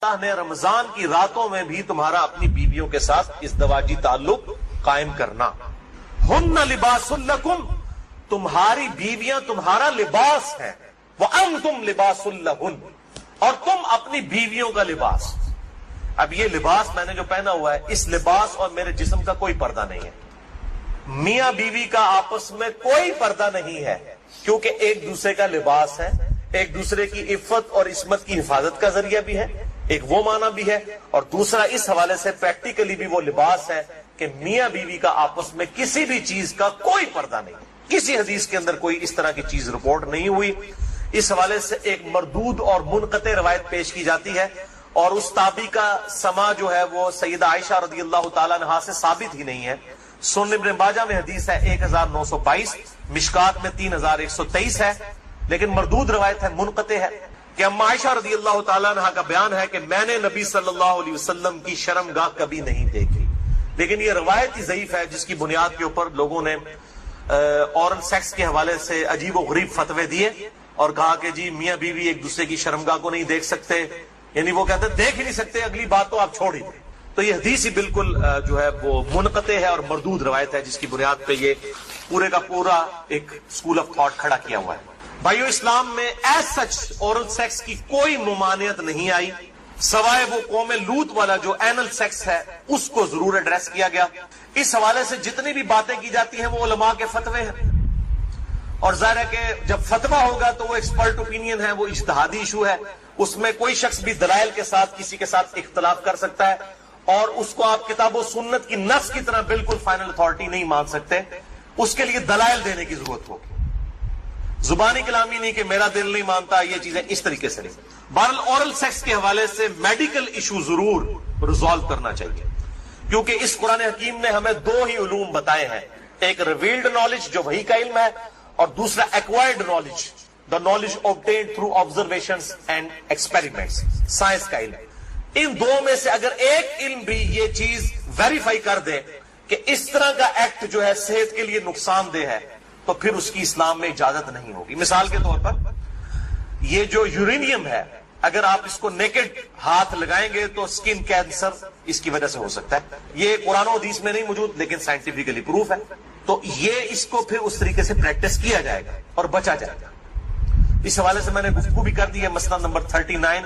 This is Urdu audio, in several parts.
اللہ نے رمضان کی راتوں میں بھی تمہارا اپنی بیویوں کے ساتھ ازدواجی تعلق قائم کرنا. ہن لباس لکم، تمہاری بیویاں تمہارا لباس ہے. وانتم لباس لہن، اور تم اپنی بیویوں کا لباس. اب یہ لباس میں نے جو پہنا ہوا ہے، اس لباس اور میرے جسم کا کوئی پردہ نہیں ہے. میاں بیوی کا آپس میں کوئی پردہ نہیں ہے، کیونکہ ایک دوسرے کا لباس ہے، ایک دوسرے کی عفت اور عصمت کی حفاظت کا ذریعہ بھی ہے. ایک وہ معنی بھی ہے، اور دوسرا اس حوالے سے پریکٹیکلی بھی وہ لباس ہے کہ میاں بیوی کا آپس میں کسی بھی چیز کا کوئی پردہ نہیں. کسی حدیث کے اندر کوئی اس طرح کی چیز رپورٹ نہیں ہوئی. اس حوالے سے ایک مردود اور منقطع روایت پیش کی جاتی ہے، اور اس تابعی کا سما جو ہے وہ سیدہ عائشہ رضی اللہ تعالیٰ عنہا سے ثابت ہی نہیں ہے. سنن ابن ماجہ میں حدیث ہے 1922، مشکات میں 3123 ہے، لیکن مردود روایت ہے، منقطع ہے. کہ اما عائشہ رضی اللہ تعالیٰ عنہ کا بیان ہے کہ میں نے نبی صلی اللہ علیہ وسلم کی شرمگاہ کبھی نہیں دیکھی. لیکن یہ روایت ہی ضعیف ہے، جس کی بنیاد کے اوپر لوگوں نے اورل سیکس کے حوالے سے عجیب و غریب فتوے دیے اور کہا کہ جی میاں بیوی ایک دوسرے کی شرمگاہ کو نہیں دیکھ سکتے، یعنی وہ کہتے ہیں دیکھ ہی نہیں سکتے، اگلی بات تو آپ چھوڑ ہی دیں. تو یہ حدیث ہی بالکل جو ہے وہ منقطع ہے اور مردود روایت ہے، جس کی بنیاد پہ یہ پورے کا پورا ایک اسکول آف تھاٹ کھڑا کیا ہوا ہے. بھائیو، اسلام میں ایز سچ اورل سیکس کی کوئی ممانعت نہیں آئی، سوائے وہ قوم لوط والا جو اینل سیکس ہے اس کو ضرور ایڈریس کیا گیا. اس حوالے سے جتنی بھی باتیں کی جاتی ہیں وہ علماء کے فتوے ہیں، اور ظاہر ہے کہ جب فتویٰ ہوگا تو وہ ایکسپرٹ اوپینین ہے، وہ اجتہادی ایشو ہے. اس میں کوئی شخص بھی دلائل کے ساتھ کسی کے ساتھ اختلاف کر سکتا ہے، اور اس کو آپ کتاب و سنت کی نص کی طرح بالکل فائنل اتھارٹی نہیں مان سکتے. اس کے لیے دلائل دینے کی ضرورت ہوگی، زبانی کلامی نہیں کہ میرا دل نہیں مانتا، یہ چیزیں اس طریقے سے نہیں. بہرحال اورل سیکس کے حوالے سے میڈیکل ایشو ضرور ریزالو کرنا چاہیے، کیونکہ اس قرآن حکیم نے ہمیں دو ہی علوم بتائے ہیں، ایک ریویلڈ نالج جو وحی کا علم ہے، اور دوسرا acquired knowledge, the knowledge obtained through observations and experiments، science کا علم. ان دو میں سے اگر ایک علم بھی یہ چیز ویریفائی کر دے کہ اس طرح کا ایکٹ جو ہے صحت کے لیے نقصان دہ ہے، تو پھر اس کی اسلام میں اجازت نہیں ہوگی. مثال کے طور پر یہ جو یورینیم ہے، اگر آپ اس کو نیکڈ ہاتھ لگائیں گے تو سکن کینسر اس کی وجہ سے ہو سکتا ہے. یہ قرآن و حدیث میں نہیں موجود، لیکن سائنٹیفکلی پروف ہے. تو یہ اس کو پھر اس طریقے سے پریکٹس کیا جائے گا اور بچا جائے گا. اس حوالے سے میں نے گفتگو بھی کر دی ہے، مسئلہ نمبر 39،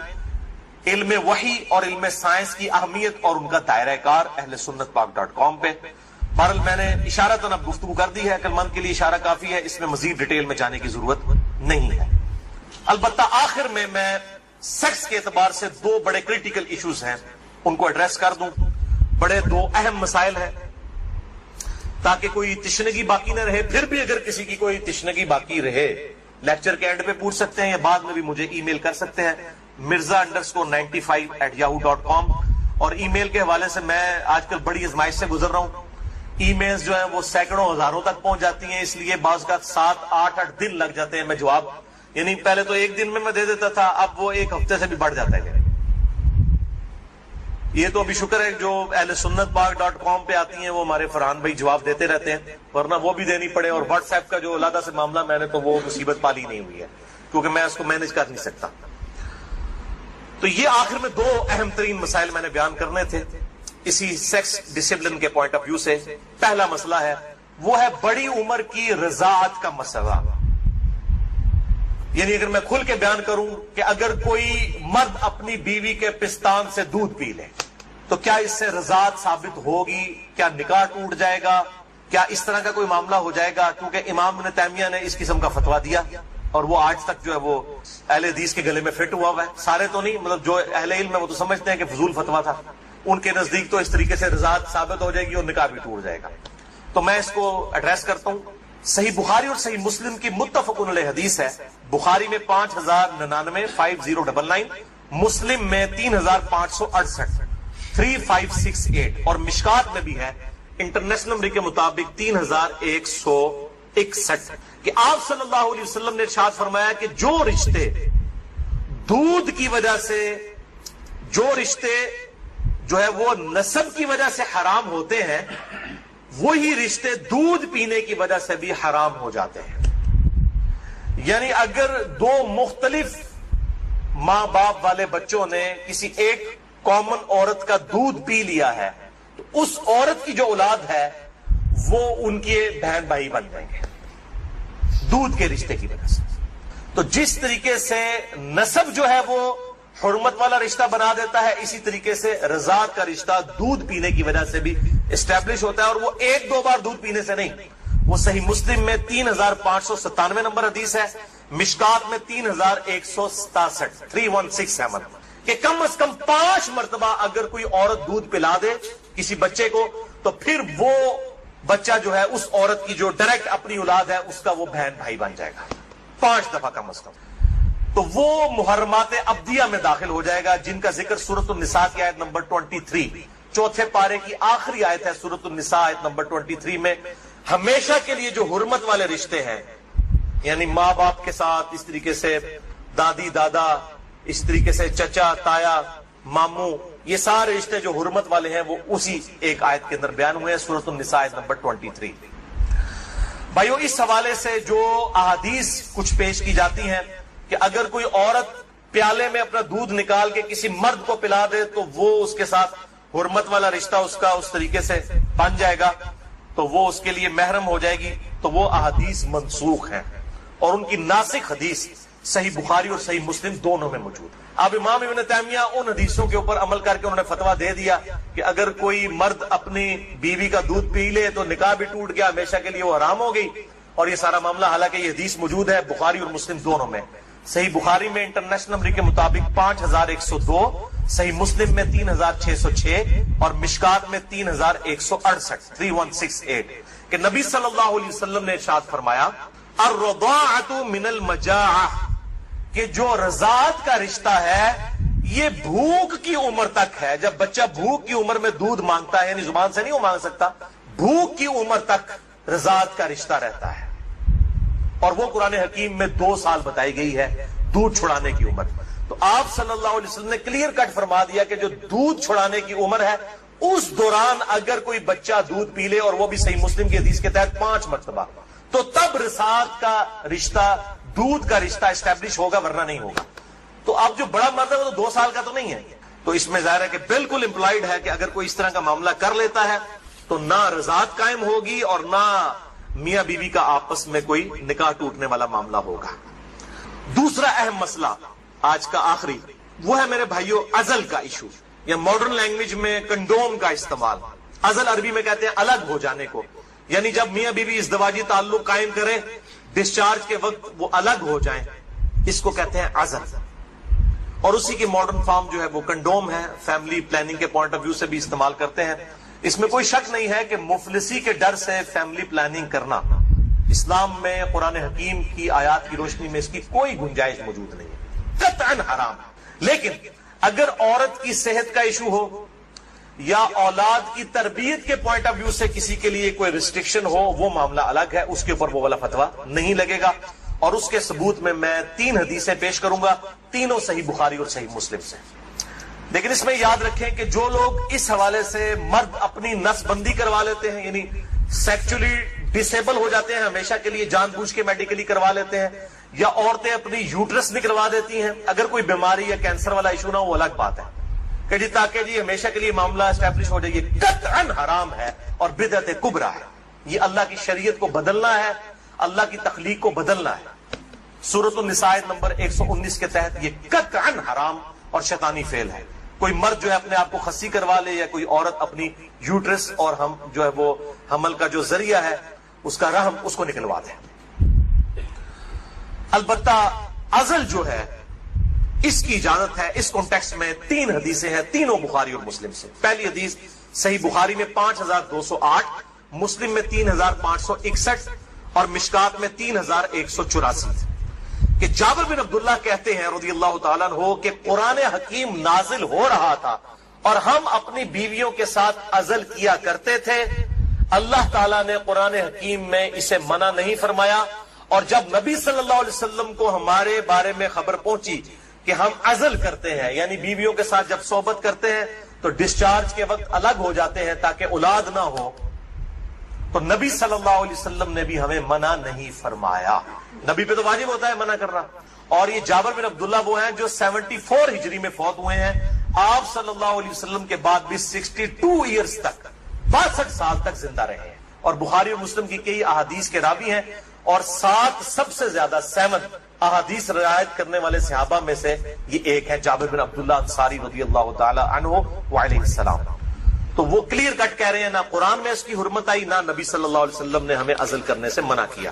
علم وحی اور علم سائنس کی اہمیت اور ان کا دائرہ کار، اہل سنت پاک.com پہ. بہرحال میں نے اشارتاً اب گفتگو کر دی ہے، عقل مند کے لیے اشارہ کافی ہے، اس میں مزید ڈیٹیل میں جانے کی ضرورت نہیں ہے. البتہ آخر میں سیکس کے اعتبار سے دو بڑے کریٹیکل ایشوز ہیں، ان کو ایڈریس کر دوں. بڑے دو اہم مسائل ہیں، تاکہ کوئی تشنگی باقی نہ رہے. پھر بھی اگر کسی کی کوئی تشنگی باقی رہے، لیکچر کے اینڈ پہ پوچھ سکتے ہیں یا بعد میں بھی مجھے ای میل کر سکتے ہیں، mirza_95@yahoo.com. اور ای میل کے حوالے سے میں آج کل بڑی آزمائش سے گزر رہا ہوں. ای میلز جو ہیں وہ سینکڑوں ہزاروں تک پہنچ جاتی ہیں، اس لیے بعض کا 7-8 دن لگ جاتے ہیں میں جواب، یعنی پہلے تو ایک دن میں دے دیتا تھا، اب وہ ایک ہفتے سے بھی بڑھ جاتا ہے. یہ تو ابھی شکر ہے جو اہل سنت پاک.com پہ آتی ہیں وہ ہمارے فرحان بھائی جواب دیتے رہتے ہیں، ورنہ وہ بھی دینی پڑے. اور واٹس ایپ کا جو علیحدہ سے معاملہ، میں نے تو وہ مصیبت پالی نہیں ہوئی ہے، کیونکہ میں اس کو مینج کر نہیں سکتا. تو یہ آخر میں دو اہم ترین مسائل میں نے بیان کرنے تھے اسی سیکس ڈسپلن کے پوائنٹ آف ویو سے. پہلا مسئلہ ہے وہ ہے بڑی عمر کی رضاعت کا مسئلہ. یعنی اگر میں کھل کے بیان کروں کہ اگر کوئی مرد اپنی بیوی کے پستان سے دودھ پی لے تو کیا اس سے رضاعت ثابت ہوگی؟ کیا نکاح ٹوٹ جائے گا؟ کیا اس طرح کا کوئی معاملہ ہو جائے گا؟ کیونکہ امام ابن تیمیہ نے اس قسم کا فتویٰ دیا، اور وہ آج تک جو ہے وہ اہل حدیث کے گلے میں فٹ ہوا ہوا ہے. سارے تو نہیں، مطلب جو اہل علم ہے وہ تو سمجھتے ہیں کہ فضول فتویٰ تھا، ان کے نزدیک تو اس طریقے سے رضاعت ثابت ہو جائے گی اور نکاح بھی ٹوٹ جائے گا. تو میں اس کو ایڈریس کرتا ہوں. صحیح بخاری اور صحیح مسلم کی متفق علیہ حدیث ہے. بخاری میں 5099 5099، مسلم میں 3568 3568، اور مشکات میں بھی ہے انٹرنیشنل نمبر کے مطابق 3161، کہ آپ صلی اللہ علیہ وسلم نے ارشاد فرمایا کہ جو رشتے دودھ کی وجہ سے، جو رشتے جو ہے وہ نسب کی وجہ سے حرام ہوتے ہیں، وہی رشتے دودھ پینے کی وجہ سے بھی حرام ہو جاتے ہیں. یعنی اگر دو مختلف ماں باپ والے بچوں نے کسی ایک کامن عورت کا دودھ پی لیا ہے تو اس عورت کی جو اولاد ہے وہ ان کے بہن بھائی بن جائیں گے دودھ کے رشتے کی وجہ سے. تو جس طریقے سے نسب جو ہے وہ حرمت والا رشتہ بنا دیتا ہے، اسی طریقے سے رضاعت کا رشتہ دودھ پینے کی وجہ سے بھی اسٹیبلش ہوتا ہے، اور وہ ایک دو بار دودھ پینے سے نہیں. وہ صحیح مسلم میں 3597 نمبر حدیث ہے، مشکات میں 3167 3167 کہ کم از کم 5 مرتبہ اگر کوئی عورت دودھ پلا دے کسی بچے کو تو پھر وہ بچہ جو ہے اس عورت کی جو ڈائریکٹ اپنی اولاد ہے اس کا وہ بہن بھائی بن جائے گا 5 دفعہ کم از کم. تو وہ محرمات ابدیہ میں داخل ہو جائے گا جن کا ذکر سورۃ النساء کی آیت نمبر 23 چوتھے پارے کی آخری آیت ہے سورۃ النساء آیت نمبر 23 میں. ہمیشہ کے لیے جو حرمت والے رشتے ہیں یعنی ماں باپ کے ساتھ، اس طریقے سے دادی دادا، اس طریقے سے چچا تایا ماموں، یہ سارے رشتے جو حرمت والے ہیں وہ اسی ایک آیت کے اندر بیان ہوئے ہیں سورۃ النساء آیت نمبر 23. بھائیو اس حوالے سے جو احادیث کچھ پیش کی جاتی ہیں کہ اگر کوئی عورت پیالے میں اپنا دودھ نکال کے کسی مرد کو پلا دے تو وہ اس کے ساتھ حرمت والا رشتہ اس کا اس طریقے سے بن جائے گا، تو وہ اس کے لیے محرم ہو جائے گی. تو وہ احادیث منسوخ ہیں اور ان کی ناسخ حدیث صحیح بخاری اور صحیح مسلم دونوں میں موجود ہے. اب امام ابن تیمیہ ان حدیثوں کے اوپر عمل کر کے انہوں نے فتویٰ دے دیا کہ اگر کوئی مرد اپنی بیوی کا دودھ پی لے تو نکاح بھی ٹوٹ گیا، ہمیشہ کے لیے وہ حرام ہو گئی. اور یہ سارا معاملہ حالانکہ یہ حدیث موجود ہے بخاری اور مسلم دونوں میں. صحیح بخاری میں انٹرنیشنل نمبر کے مطابق 5102، صحیح مسلم میں 3606 اور مشکات میں 3168 3168 کہ نبی صلی اللہ علیہ وسلم نے ارشاد فرمایا الرضاعۃ من المجاعہ کہ جو رضاعت کا رشتہ ہے یہ بھوک کی عمر تک ہے. جب بچہ بھوک کی عمر میں دودھ مانگتا ہے یعنی زبان سے نہیں وہ مانگ سکتا، بھوک کی عمر تک رضاعت کا رشتہ رہتا ہے. اور وہ قرآن حکیم میں 2 سال بتائی گئی ہے دودھ چھڑانے کی عمر. تو آپ صلی اللہ علیہ وسلم نے کلیئر کٹ فرما دیا کہ جو دودھ چھڑانے کی عمر ہے اس دوران اگر کوئی بچہ دودھ پی لے اور وہ بھی صحیح مسلم کی حدیث کے تحت 5 مرتبہ تو تب رضاعت کا رشتہ، دودھ کا رشتہ اسٹیبلش ہوگا، ورنہ نہیں ہوگا. تو اب جو بڑا مرد ہے وہ تو 2 سال کا تو نہیں ہے. تو اس میں ظاہر ہے کہ بالکل امپلائڈ ہے کہ اگر کوئی اس طرح کا معاملہ کر لیتا ہے تو نہ رضاعت قائم ہوگی اور نہ میاں بیوی کا آپس میں کوئی نکاح ٹوٹنے والا معاملہ ہوگا. دوسرا اہم مسئلہ آج کا آخری وہ ہے میرے بھائیوں عزل کا ایشو، یا ماڈرن لینگویج میں کنڈوم کا استعمال. عزل عربی میں کہتے ہیں الگ ہو جانے کو، یعنی جب میاں بیوی ازدواجی تعلق قائم کریں ڈسچارج کے وقت وہ الگ ہو جائیں، اس کو کہتے ہیں عزل. اور اسی کی ماڈرن فارم جو ہے وہ کنڈوم ہے. فیملی پلاننگ کے پوائنٹ آف ویو سے بھی استعمال کرتے ہیں. اس میں کوئی شک نہیں ہے کہ مفلسی کے ڈر سے فیملی پلاننگ کرنا اسلام میں قرآن حکیم کی آیات کی روشنی میں اس کی کوئی گنجائش موجود نہیں ہے، قطعاً حرام. لیکن اگر عورت کی صحت کا ایشو ہو یا اولاد کی تربیت کے پوائنٹ آف ویو سے کسی کے لیے کوئی ریسٹرکشن ہو وہ معاملہ الگ ہے، اس کے اوپر وہ والا فتویٰ نہیں لگے گا. اور اس کے ثبوت میں 3 حدیثیں پیش کروں گا، تینوں صحیح بخاری اور صحیح مسلم سے. لیکن اس میں یاد رکھیں کہ جو لوگ اس حوالے سے مرد اپنی نس بندی کروا لیتے ہیں یعنی سیکچولی ڈسیبل ہو جاتے ہیں ہمیشہ کے لیے، جان بوجھ کے میڈیکلی کروا لیتے ہیں، یا عورتیں اپنی یوٹرس نکلوا دیتی ہیں، اگر کوئی بیماری یا کینسر والا ایشو نہ ہو وہ الگ بات ہے کہ جی تاکہ جی ہمیشہ کے لیے معاملہ اسٹیبلش ہو جائے، یہ قطعاً حرام ہے اور بدعت کبریٰ ہے. یہ اللہ کی شریعت کو بدلنا ہے، اللہ کی تخلیق کو بدلنا ہے. سورۃ النساء نمبر 119 کے تحت یہ قطعاً حرام اور شیطانی فعل ہے. کوئی مرد جو ہے اپنے آپ کو خصی کروا لے یا کوئی عورت اپنی یوٹرس اور ہم جو ہے وہ حمل کا جو ذریعہ ہے اس کا رحم اس کو نکلوا دیں. البتہ عزل جو ہے اس کی اجازت ہے. اس کانٹیکسٹ میں 3 حدیثیں ہیں، تینوں بخاری اور مسلم سے. پہلی حدیث صحیح بخاری میں 5208، مسلم میں 3561 اور مشکات میں 3184 کہ جابر بن عبداللہ کہتے ہیں رضی اللہ تعالیٰ عنہ کہ قرآن حکیم نازل ہو رہا تھا اور ہم اپنی بیویوں کے ساتھ عزل کیا کرتے تھے. اللہ تعالیٰ نے قرآن حکیم میں اسے منع نہیں فرمایا، اور جب نبی صلی اللہ علیہ وسلم کو ہمارے بارے میں خبر پہنچی کہ ہم عزل کرتے ہیں یعنی بیویوں کے ساتھ جب صحبت کرتے ہیں تو ڈسچارج کے وقت الگ ہو جاتے ہیں تاکہ اولاد نہ ہو، تو نبی صلی اللہ علیہ وسلم نے بھی ہمیں منع نہیں فرمایا. نبی پہ تو واجب ہوتا ہے منع کرنا، اور یہ جابر بن عبداللہ وہ ہیں جو 74 ہجری میں فوت ہوئے ہیں. آپ صلی اللہ علیہ وسلم کے بعد بھی 62 ایئرز تک 62 سال تک زندہ رہے ہیں اور بخاری اور مسلم کی کئی احادیث کے راوی ہیں اور 7 سب سے زیادہ 7 احادیث روایت کرنے والے صحابہ میں سے یہ ایک ہے جابر بن عبداللہ انصاری رضی اللہ تعالی عنہ وعلیہ السلام. تو وہ کلیئر کٹ کہہ رہے ہیں نہ قرآن میں اس کی حرمت آئی نہ نبی صلی اللہ علیہ وسلم نے ہمیں عزل کرنے سے منع کیا.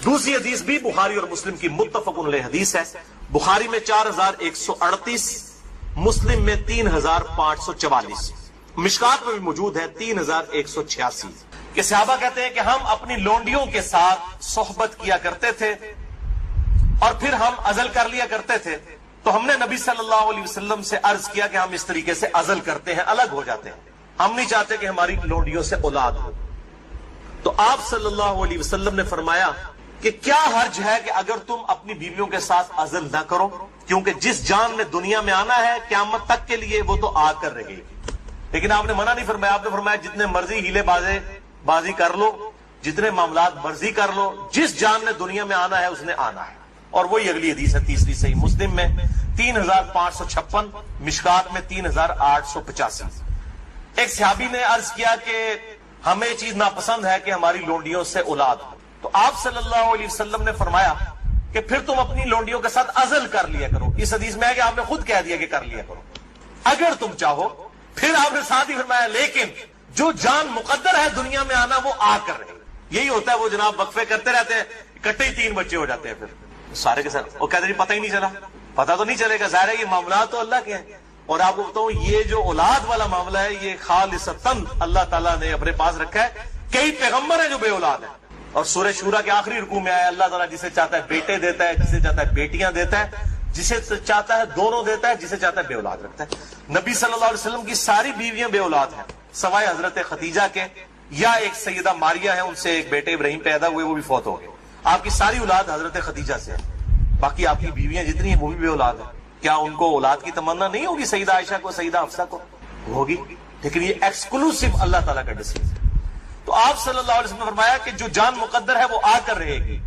دوسری حدیث بھی بخاری اور مسلم کی متفق علیہ حدیث ہے. بخاری میں 4138، مسلم میں 3544، مشکات میں بھی موجود ہے 3186 کہ صحابہ کہتے ہیں کہ ہم اپنی لونڈیوں کے ساتھ صحبت کیا کرتے تھے اور پھر ہم عزل کر لیا کرتے تھے. تو ہم نے نبی صلی اللہ علیہ وسلم سے عرض کیا کہ ہم اس طریقے سے عزل کرتے ہیں، الگ ہو جاتے ہیں، ہم نہیں چاہتے کہ ہماری لونڈیوں سے اولاد ہو. تو آپ صلی اللہ علیہ وسلم نے فرمایا کہ کیا حرج ہے کہ اگر تم اپنی بیویوں کے ساتھ عزل نہ کرو، کیونکہ جس جان نے دنیا میں آنا ہے قیامت تک کے لیے وہ تو آ کر رہے گی. لیکن آپ نے منع نہیں فرمایا، آپ نے فرمایا جتنے مرضی ہیلے بازی کر لو، جتنے معاملات مرضی کر لو، جس جان نے دنیا میں آنا ہے اس نے آنا ہے. اور وہی اگلی حدیث ہے تیسری صحیح مسلم میں 3556، مشکات میں 3885. ایک صحابی نے عرض کیا کہ ہمیں یہ چیز ناپسند ہے کہ ہماری لونڈیوں سے اولاد ہو. تو آپ صلی اللہ علیہ وسلم نے فرمایا کہ پھر تم اپنی لونڈیوں کے ساتھ عزل کر لیا کرو. اس حدیث میں ہے کہ آپ نے خود کہہ دیا کہ کر لیا کرو اگر تم چاہو. پھر آپ نے ساتھ ہی فرمایا لیکن جو جان مقدر ہے دنیا میں آنا وہ آ کر رہے. یہی ہوتا ہے، وہ جناب وقفے کرتے رہتے ہیں، اکٹھے ہی 3 بچے ہو جاتے ہیں، پھر سارے کے ساتھ وہ کہتے ہیں پتہ ہی نہیں چلا. پتہ تو نہیں چلے گا، ظاہر ہے یہ معاملات تو اللہ کے ہیں. اور آپ کو بتاؤں یہ جو اولاد والا معاملہ ہے یہ خالصتاً اللہ تعالیٰ نے اپنے پاس رکھا ہے. کئی پیغمبر ہیں جو بے اولاد ہیں، اور سورہ شورا کے آخری رکوع میں آیا اللہ تعالیٰ جسے چاہتا ہے بیٹے دیتا ہے، جسے چاہتا ہے بیٹیاں دیتا ہے، جسے چاہتا ہے دونوں دیتا ہے، جسے چاہتا ہے بے اولاد رکھتا ہے. نبی صلی اللہ علیہ وسلم کی ساری بیویاں بے اولاد ہیں سوائے حضرت خدیجہ کے، یا ایک سیدہ ماریہ ہے، ان سے ایک بیٹے ابراہیم پیدا ہوئے، وہ بھی فوت ہو گئے. آپ کی ساری اولاد حضرت خدیجہ سے ہے، باقی آپ کی بیویاں جتنی ہیں وہ بھی بے اولاد ہیں. کیا ان کو اولاد کی تمنا نہیں ہوگی؟ سیدہ عائشہ کو، سیدہ حفصہ کو ہوگی، لیکن یہ ایکسکلوسیو اللہ تعالیٰ کا ڈیسیژن ہے. تو آپ صلی اللہ علیہ وسلم نے فرمایا کہ جو جان مقدر ہے وہ آ کر رہے گی.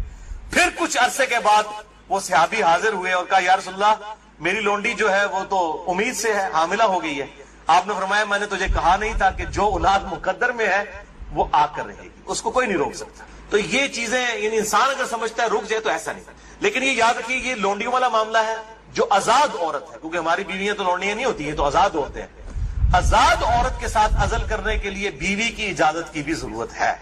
پھر کچھ عرصے کے بعد وہ صحابی حاضر ہوئے اور کہا یا رسول اللہ میری لونڈی جو ہے وہ تو امید سے ہے، حاملہ ہو گئی ہے. آپ نے فرمایا میں نے تجھے کہا نہیں تھا کہ جو اولاد مقدر میں ہے وہ آ کر رہے گی، اس کو کوئی نہیں روک سکتا. تو یہ چیزیں یعنی انسان اگر سمجھتا ہے رک جائے تو ایسا نہیں. لیکن یہ یاد رکھیے یہ لونڈیوں والا معاملہ ہے جو آزاد عورت ہے، کیونکہ ہماری بیویاں تو لونڈیاں نہیں ہوتی ہیں، تو آزاد عورتیں ہیں. آزاد عورت کے ساتھ عزل کرنے کے لیے بیوی کی اجازت کی بھی ضرورت ہے.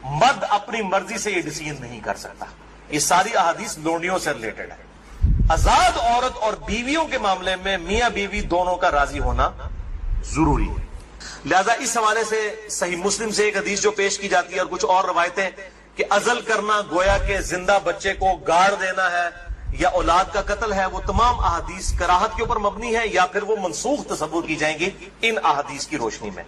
مرد اپنی مرضی سے یہ ڈیسیژن نہیں کر سکتا. یہ ساری احادیث لونڈیوں سے ریلیٹڈ ہے. آزاد عورت اور بیویوں کے معاملے میں میاں بیوی دونوں کا راضی ہونا ضروری ہے. لہذا اس حوالے سے صحیح مسلم سے ایک حدیث جو پیش کی جاتی ہے اور کچھ اور روایتیں کہ عزل کرنا گویا کہ زندہ بچے کو گاڑ دینا ہے یا اولاد کا قتل ہے، وہ تمام احادیث کراہت کے اوپر مبنی ہے یا پھر وہ منسوخ تصور کی جائیں گی ان احادیث کی روشنی میں.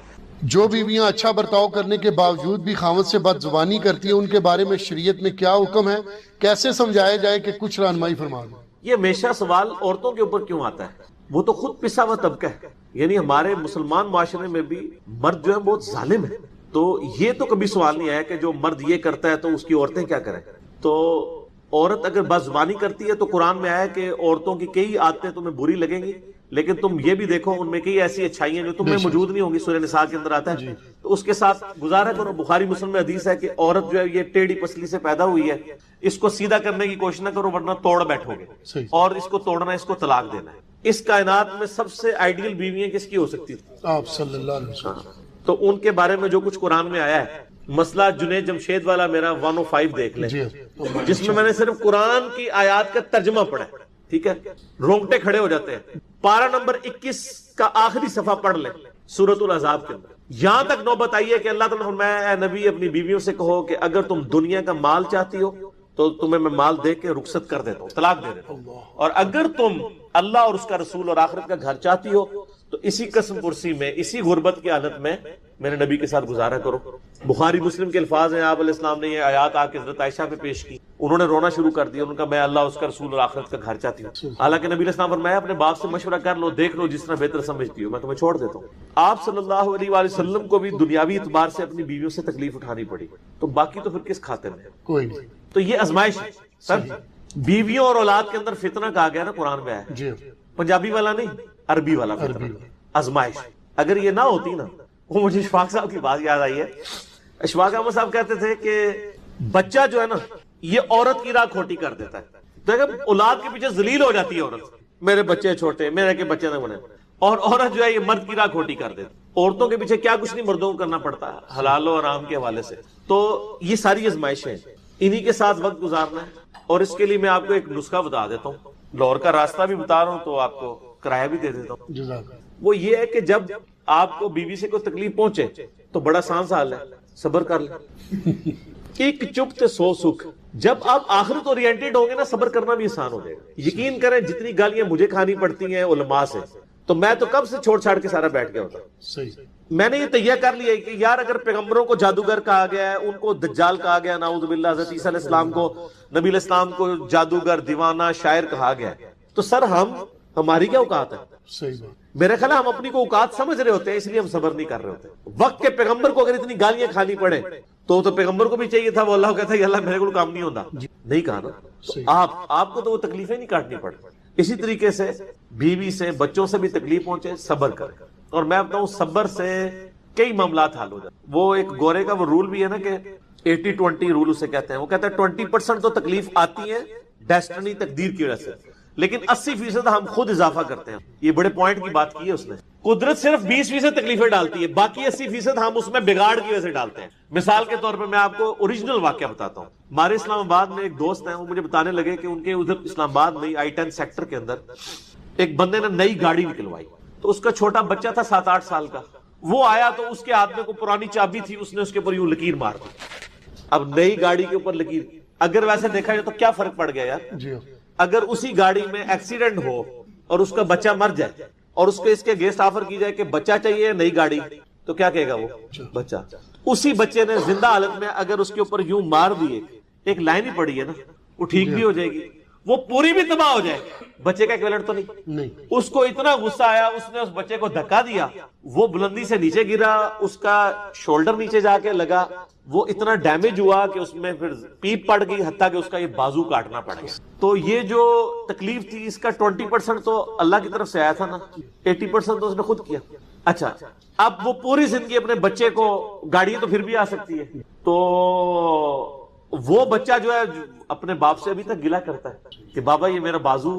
جو بیویاں اچھا برتاؤ کرنے کے باوجود بھی خاوند سے بد زبانی کرتی ہیں ان کے بارے میں شریعت میں کیا حکم ہے؟ کیسے سمجھایا جائے کہ کچھ رہنمائی فرما دیں. یہ ہمیشہ سوال عورتوں کے اوپر کیوں آتا ہے؟ وہ تو خود پسا ہوا طبقہ ہے. یعنی ہمارے مسلمان معاشرے میں بھی مرد جو ہے بہت ظالم ہے. تو یہ تو کبھی سوال نہیں آیا کہ جو مرد یہ کرتا ہے تو اس کی عورتیں کیا کریں. تو عورت اگر بد زبانی کرتی ہے تو قرآن میں آیا کہ عورتوں کی کئی عادتیں تمہیں بری لگیں گی، لیکن تم یہ بھی دیکھو ان میں کئی ایسی اچھائیاں جو تم میں موجود نہیں ہوں گی. سورہ نساء کے اندر آتا ہے تو اس کے ساتھ گزارا کرو. بخاری مسلم میں حدیث ہے کہ عورت جو ہے یہ ٹیڑھی پسلی سے پیدا ہوئی ہے، اس کو سیدھا کرنے کی کوشش نہ کرو ورنہ توڑ بیٹھو گے، اور اس کو توڑنا، اس کو طلاق دینا ہے. اس کائنات میں سب سے آئیڈیل بیویاں کس کی ہو سکتی تھی؟ آپ صلی اللہ علیہ وسلم. تو ان کے بارے میں جو کچھ قرآن میں آیا ہے، مسئلہ جنید جمشید والا میرا 105 دیکھ لیں جس میں نے صرف قرآن کی آیات کا ترجمہ پڑھا ہے. ٹھیک ہے، رونگٹے کھڑے ہو جاتے ہیں. پارہ نمبر 21 کا آخری صفحہ پڑھ لیں سورۃ الاحزاب کے اندر. یہاں تک نوبت آئی ہے کہ اللہ تعالیٰ نے فرمایا اے نبی اپنی بیویوں سے کہو کہ اگر تم دنیا کا مال چاہتی ہو تو تمہیں میں مال دے کے رخصت کر دیتا ہوں، طلاق دے دیتا ہوں، اور اگر تم اللہ اور اس کا رسول اور آخرت کا گھر چاہتی ہو تو اسی قسم پرسی میں، اسی غربت کی حالت میں میرے نبی کے ساتھ گزارا کرو. بخاری مسلم کے الفاظ ہیں، آپ علیہ السلام نے یہ آیات آ کے حضرت عائشہ پہ پیش کی. انہوں نے رونا شروع کر دیا. ان کا میں اللہ، اس کا رسول اور آخرت کا گھر چاہتی ہوں. حالانکہ نبی علیہ السلام فرمایا اپنے باپ سے مشورہ کر لو، دیکھ لو، جس طرح بہتر سمجھتی ہو، میں تمہیں چھوڑ دیتا ہوں. آپ صلی اللہ علیہ وآلہ وسلم کو بھی دنیاوی اعتبار سے اپنی بیویوں سے تکلیف اٹھانی پڑی، تو باقی تو پھر کس خاطر میں؟ کوئی نہیں. تو یہ آزمائش ہے سر. بیویوں اور اولاد کے اندر فتنہ کہا گیا نا قرآن میں ہے، جی پنجابی والا نہیں، عربی والا فتنہ، آزمائش۔ اگر یہ نہ ہوتی نا، وہ مجھے اشفاق صاحب کی بات یاد آئی ہے۔ اشفاق احمد صاحب کہتے تھے کہ بچہ جو ہے نا یہ عورت کی راہ کھوٹی کر دیتا ہے، تو اگر اولاد کے پیچھے ذلیل ہو جاتی ہے عورت، میرے بچے چھوٹے، میرے کے بچے نہ بنے، اور عورت جو ہے یہ مرد کی راہ کھوٹی کر دیتی۔ عورتوں کے پیچھے کیا کچھ نہیں مردوں کو کرنا پڑتا ہے حلال و حرام کے حوالے سے۔ تو یہ ساری آزمائشیں ہیں، انہی کے ساتھ وقت گزارنا ہے۔ اور اس کے لیے میں آپ کو ایک نسخہ بتا دیتا ہوں، لاہور کا راستہ بھی بتا رہا ہوں تو آپ کو کرایہ بھی دے دیتا ہوں۔ جزاک اللہ۔ وہ یہ ہے کہ جب آپ کو بیوی سے کوئی تکلیف پہنچے تو بڑا آسان سا حل ہے، صبر کر لیں۔ ایک چپ تے سو سکھ۔ جب آپ آخرت اورینٹڈ ہوں گے نا، صبر کرنا بھی آسان ہو جائے گا۔ یقین کریں جتنی گالیاں مجھے کھانی پڑتی ہیں علماء سے، تو میں تو کب سے چھوڑ چھاڑ کے سارا بیٹھ گیا ہوتا۔ صحیح۔ میں نے یہ تیہ کر لیا ہے کہ یار اگر پیغمبروں کو جادوگر کہا گیا ہے، ان کو دجال کہا گیا، نعوذ باللہ، حضرت عیسیٰ علیہ السلام کو، نبی علیہ السلام کو جادوگر، دیوانہ، شاعر کہا گیا ہے، تو سر ہماری کیا اوقات ہے؟ صحیح بات۔ میرے خیال ہے ہم اپنی کو اوقات سمجھ رہے ہوتے ہیں، اس لیے ہم صبر نہیں کر رہے ہوتے۔ وقت کے پیغمبر کو اگر اتنی گالیاں کھانی پڑے تو پیغمبر کو بھی چاہیے تھا، وہ اللہ کو کہتا ہے اللہ میرے کو کام نہیں ہوتا، نہیں کہا نا۔ تو آپ کو تو وہ تکلیفیں نہیں کاٹنی پڑ۔ اسی طریقے سے بیوی سے، بچوں سے بھی تکلیف پہنچے، صبر کریں۔ اور میں بتاؤں صبر سے کئی معاملات حل ہو جاتے۔ وہ ایک گورے کا وہ رول بھی ہے نا کہ 80-20 رول اسے کہتے ہیں۔ وہ کہتا ہے 20% تو تکلیف آتی ہے ڈیسٹنی، تقدیر کی وجہ سے، لیکن 80% ہم خود اضافہ کرتے ہیں۔ یہ بڑے پوائنٹ کی بات کی ہے اس نے۔ قدرت صرف 20% تکلیفیں ڈالتی ہے، باقی 80% ہم اس میں بگاڑ کی وجہ سے ڈالتے ہیں۔ مثال کے طور پہ میں آپ کو اوریجنل واقعہ بتاتا ہوں۔ ہمارے اسلام آباد میں ایک دوست ہیں، وہ مجھے بتانے لگے کہ ان کے ادھر اسلام آباد میں I-10 سیکٹر کے اندر ایک بندے نے نئی گاڑی نکلوائی، تو اس کا چھوٹا بچہ تھا 7-8 سال کا۔ وہ آیا تو اس کے ہاتھ میں کوئی پرانی چابی تھی، اس نے اس کے اوپر یوں لکیر مار دی۔ اب نئی گاڑی کے اوپر لکیر، اگر ویسے دیکھا جائے تو کیا فرق پڑ گیا یار؟ جی اگر اسی گاڑی میں ایکسیڈنٹ ہو اور اس کا بچہ مر جائے اور اس کے اگینسٹ آفر کی جائے کہ بچہ چاہیے نئی گاڑی، تو کیا کہے گا وہ بچہ؟ اسی بچے نے زندہ حالت میں اگر اس کے اوپر یوں مار دیے، ایک لائن ہی پڑی ہے نا، وہ ٹھیک بھی ہو جائے گی، وہ پوری بھی تباہ ہو جائے گی، بچے کا ایکویلنٹ تو نہیں۔ اس کو اتنا غصہ آیا، اس نے اس بچے کو دھکا دیا، وہ بلندی سے نیچے گرا، اس کا شولڈر نیچے جا کے لگا، وہ اتنا ڈیمیج ہوا کہ اس میں پھر پیپ پڑ گئی، حتیٰ کہ اس کا یہ بازو کاٹنا پڑ گیا۔ تو یہ جو تکلیف تھی اس کا 20% تو اللہ کی طرف سے آیا تھا نا، 80% تو اس نے خود کیا۔ اچھا، اب وہ پوری زندگی اپنے بچے کو، گاڑی تو پھر بھی آ سکتی ہے، تو وہ بچہ جو ہے اپنے باپ سے ابھی تک گلہ کرتا ہے کہ بابا یہ میرا بازو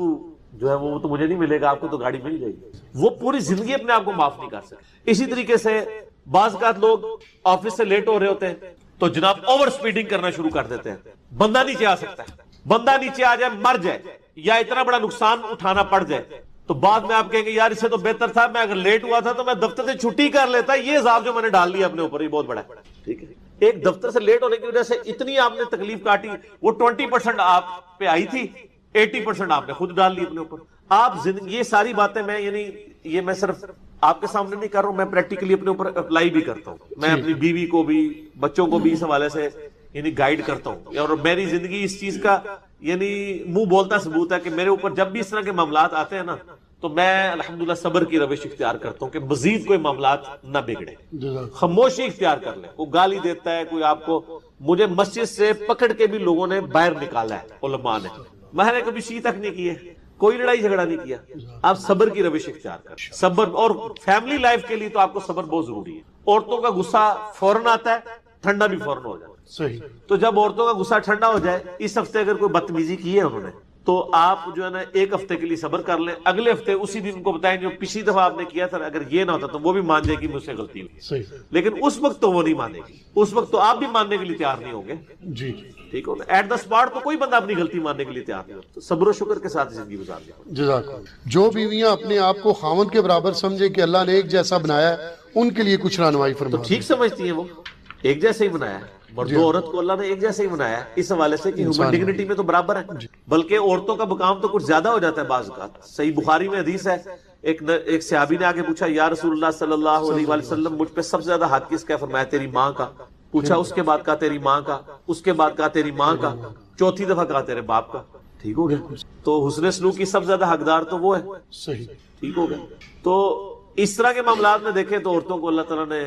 جو ہے وہ تو مجھے نہیں ملے گا، آپ کو تو گاڑی مل جائے گی۔ وہ پوری زندگی اپنے آپ کو معاف نہیں کر سکتے۔ اسی طریقے سے بعض اوقات لوگ آفس سے لیٹ ہو رہے ہوتے ہیں تو جناب اوور سپیڈنگ کرنا شروع کر دیتے ہیں۔ بندہ نیچے آ سکتا ہے، بندہ نیچے آ جائے، مر جائے، یا اتنا بڑا نقصان اٹھانا پڑ جائے، تو بعد میں آپ کہیں گے یار اس سے تو بہتر تھا میں اگر لیٹ ہوا تھا تو میں دفتر سے چھٹی کر لیتا، یہ عذاب جو میں نے ڈال لیا اپنے اوپر یہ بہت بڑا ہے۔ ٹھیک ہے، ایک دفتر سے لیٹ ہونے کی وجہ سے اتنی آپ نے تکلیف کاٹی، وہ 20% آپ پہ آئی تھی، 80% آپ نے خود ڈال لی اپنے اوپر۔ آپ زندگی، یہ ساری باتیں میں یعنی یہ میں صرف آپ کے سامنے نہیں کر رہا ہوں، میں پریکٹیکلی اپنے اوپر اپلائی بھی کرتا ہوں۔ میں اپنی بیوی کو بھی، بچوں کو بھی اس حوالے سے یعنی گائیڈ کرتا ہوں، اور میری زندگی اس چیز کا یعنی منہ بولتا ثبوت ہے کہ میرے اوپر جب بھی اس طرح کے معاملات آتے ہیں نا تو میں الحمدللہ صبر کی روش اختیار کرتا ہوں کہ مزید کوئی معاملات نہ بگڑے، خاموشی اختیار کر لیں۔ کوئی گالی دیتا ہے، کوئی آپ کو، مجھے مسجد سے پکڑ کے بھی لوگوں نے باہر نکالا ہے علماء نے، میں نے کبھی شی تک نہیں کی ہے، کوئی لڑائی جھگڑا نہیں کیا۔ آپ صبر کی روش اختیار کریں، صبر، اور فیملی لائف کے لیے تو آپ کو صبر بہت ضروری ہے۔ عورتوں کا غصہ فوراً آتا ہے، ٹھنڈا بھی فوراً ہو جاتا ہے۔ صحیح۔ تو جب عورتوں کا غصہ ٹھنڈا ہو جائے، اس ہفتے اگر کوئی بدتمیزی کی ہے انہوں نے، تو آپ جو ہے نا ایک ہفتے کے لیے صبر کر لیں، اگلے ہفتے اسی دن ان کو بتائیں جو پچھلی دفعہ آپ نے کیا تھا اگر یہ نہ ہوتا تو وہ بھی مان جائے گی مجھ سے غلطی ہوئی، لیکن اس وقت تو وہ نہیں مانے گی، اس وقت تو آپ بھی ماننے کے لیے تیار نہیں ہوں گے۔ جی ٹھیک ہو نا، ایٹ دا اسپاٹ تو کوئی بندہ اپنی غلطی ماننے کے لیے تیار نہیں ہوتا، صبر و شکر کے ساتھ زندگی گزار لیں۔ جزاک اللہ۔ جو بیویاں اپنے آپ کو خاوند کے برابر سمجھے کہ اللہ نے ایک جیسا بنایا ہے، ان کے لیے کچھ رہنمائی تو فرمائیں۔ ٹھیک سمجھتی ہیں، وہ ایک جیسے ہی بنایا ہے، مرد و عورت کو اللہ نے ایک جیسے ہی بنایا ہے، اس حوالے سے کہ ہیومن ڈگنیٹی میں تو برابر ہے، بلکہ عورتوں کا مقام تو کچھ زیادہ ہو جاتا ہے بعض اوقات۔ صحیح بخاری میں حدیث ہے، ایک صحابی نے آگے پوچھا یا رسول اللہ صلی اللہ علیہ وآلہ وسلم مجھ پہ سب سے زیادہ حق کس کا ہے؟ فرمایا تیری ماں کا۔ پوچھا اس کے بعد کہا تیری ماں کا، اس کے بعد کہا تیری ماں کا، چوتھی دفعہ کہا تیرے باپ کا۔ ٹھیک ہو گیا، تو حسن سلوک کی سب سے زیادہ حقدار تو وہ ہے۔ صحیح، ٹھیک ہو گیا۔ تو اس طرح کے معاملات میں دیکھیں تو عورتوں کو اللہ تعالیٰ نے،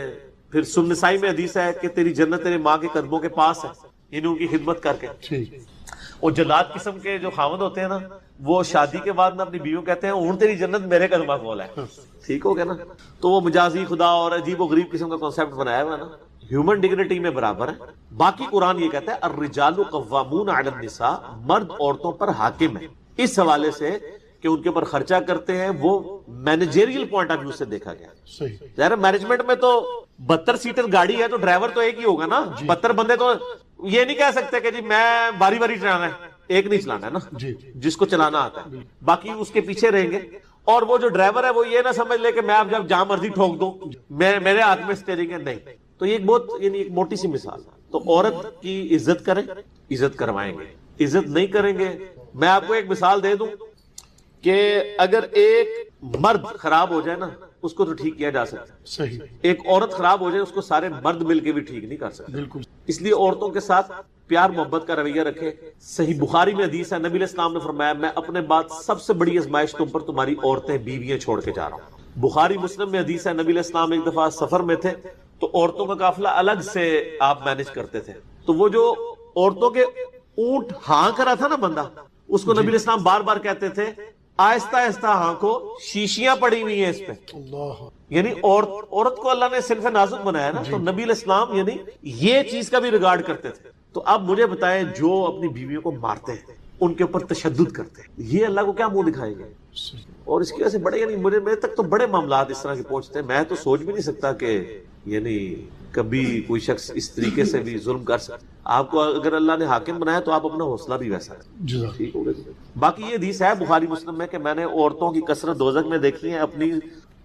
پھر سنسائی میں حدیث ہے کہ تیری جنت تیرے ماں کے قدموں کے پاس ہے، یعنی ان کی خدمت کر کے. ٹھیک. وہ جلاد قسم کے جو خاوند ہوتے ہیں نا, وہ شادی کے بعد نا اپنی بیویوں کہتے ہیں اون تیری جنت میرے قدمہ کھول ہے. ٹھیک ہو گیا نا. تو وہ مجازی خدا اور عجیب و غریب قسم کا کانسیپٹ بنایا ہوا ہے نا. ہیومن ڈگنیٹی میں برابر ہے. باقی قرآن یہ کہتا ہے الرجال قوامون علی النساء, مرد عورتوں پر حاکم ہے, اس حوالے سے کہ ان کے اوپر خرچہ کرتے ہیں. وہ مینیجریل پوائنٹ آف ویو سے دیکھا گیا. صحیح. ظاہر مینجمنٹ میں تو 72 سیٹر گاڑی ہے تو ڈرائیور تو ایک ہی ہوگا نا. 72 بندے تو یہ نہیں کہہ سکتے کہ جی میں باری باری چلانا ہے, ایک نہیں چلانا ہے نا, جی جس کو چلانا آتا ہے, باقی اس کے پیچھے رہیں گے. اور وہ جو ڈرائیور ہے وہ یہ نہ سمجھ لے کہ میں اب جب جہاں مرضی ٹھوک دوں میرے ہاتھ میں اسٹیئرنگ ہے, نہیں. تو یہ ایک بہت یعنی ایک موٹی سی مثال ہے. تو عورت کی عزت کریں, عزت کروائیں گے. عزت نہیں کریں گے, میں آپ کو ایک مثال دے دوں کہ اگر ایک مرد خراب ہو جائے نا اس کو تو ٹھیک کیا جا سکتا ہے. صحیح. ایک عورت خراب ہو جائے اس کو سارے مرد مل کے بھی ٹھیک نہیں کر سکتے. بالکل. اس لیے عورتوں کے ساتھ پیار محبت کا رویہ رکھے. صحیح بخاری میں حدیث ہے, نبی علیہ السلام نے فرمایا میں اپنے بعد سب سے بڑی آزمائش تم پر تمہاری عورتیں بیویاں چھوڑ کے جا رہا ہوں. بخاری مسلم میں حدیث ہے, نبی علیہ السلام ایک دفعہ سفر میں تھے تو عورتوں کا قافلہ الگ سے آپ مینج کرتے تھے. تو وہ جو عورتوں کے اونٹ ہانک رہا تھا نا بندہ, اس کو نبی علیہ السلام بار بار کہتے تھے آہستہ آہستہ ہانکو, شیشیاں پڑی ہوئی ہیں اس پہ. اللہ. یعنی عورت کو اللہ نے صنف نازک بنایا نا, تو نبی علیہ السلام یعنی یہ چیز کا بھی ریگارڈ کرتے تھے. تو اب مجھے بتائیں جو اپنی بیویوں کو مارتے ہیں, ان کے اوپر تشدد کرتے ہیں, یہ اللہ کو کیا منہ دکھائیں گے؟ اور اس کی وجہ سے بڑے یعنی میرے تک تو بڑے معاملات اس طرح کے پہنچتے ہیں. میں تو سوچ بھی نہیں سکتا کہ یعنی کبھی کوئی شخص اس طریقے سے بھی ظلم کر سکتا. آپ کو اگر اللہ نے حاکم بنایا تو آپ اپنا حوصلہ بھی ویسا ہے. ٹھیک ہو گیا. باقی یہ حدیث ہے بخاری مسلم میں کہ میں نے عورتوں کی کثرت دوزخ میں دیکھی ہے اپنی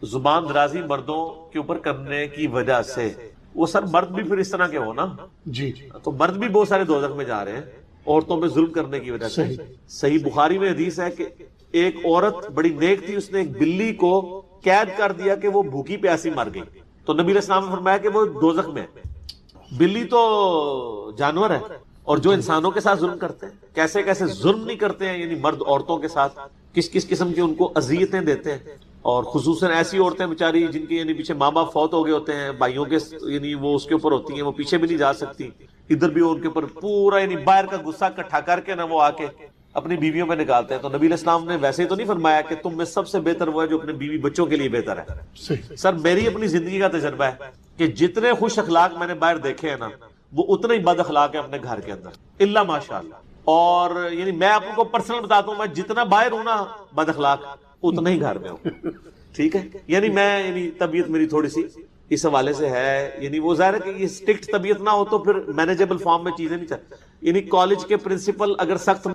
زبان درازی مردوں کے اوپر کرنے کی وجہ سے. وہ سر مرد بھی پھر اس طرح کے ہو نا, جی, تو مرد بھی بہت سارے دوزخ میں جا رہے ہیں عورتوں پہ ظلم کرنے کی وجہ سے. صحیح بخاری میں حدیث ہے کہ ایک عورت بڑی نیک تھی, اس نے ایک بلی کو قید کر دیا کہ وہ بھوکی پیاسی مر گئی. تو نبی علیہ السلام نے فرمایا کہ وہ دوزخ میں. بلی تو جانور ہے, اور جو انسانوں کے ساتھ ظلم کرتے ہیں, کیسے کیسے ظلم نہیں کرتے ہیں یعنی مرد عورتوں کے ساتھ, کس کس قسم کی ان کو اذیتیں دیتے ہیں. اور خصوصاً ایسی عورتیں بیچاری جن کے یعنی پیچھے ماں باپ فوت ہو گئے ہوتے ہیں, بھائیوں کے یعنی وہ اس کے اوپر ہوتی ہیں, وہ پیچھے بھی نہیں جا سکتی, ادھر بھی ان کے اوپر پورا یعنی باہر کا غصہ اکٹھا کر کے نا وہ آ کے اپنی بیویوں پہ نکالتے ہیں. تو نبی علیہ السلام نے ویسے ہی تو نہیں فرمایا کہ تم میں سب سے بہتر وہ ہے جو اپنے بیوی بچوں کے لیے بہتر ہے. سر میری اپنی زندگی کا تجربہ ہے کہ جتنے خوش اخلاق میں نے باہر دیکھے ہیں نا وہ اتنے ہی بد اخلاق ہیں اپنے گھر کے اندر, الا ماشاءاللہ. اور یعنی میں آپ کو پرسنل بتاتا ہوں, میں جتنا باہر ہوں نا بد اخلاق اتنا ہی گھر میں ہوں. ٹھیک ہے. یعنی میں یعنی طبیعت میری تھوڑی سی اس حوالے سے ہے, یعنی وہ ظاہر ہے کہ یہ اسٹرکٹ طبیعت نہ ہو تو پھر مینیجیبل فارم میں چیزیں نہیں چلتی. یعنی کالج کے پرنسپل اگر سخت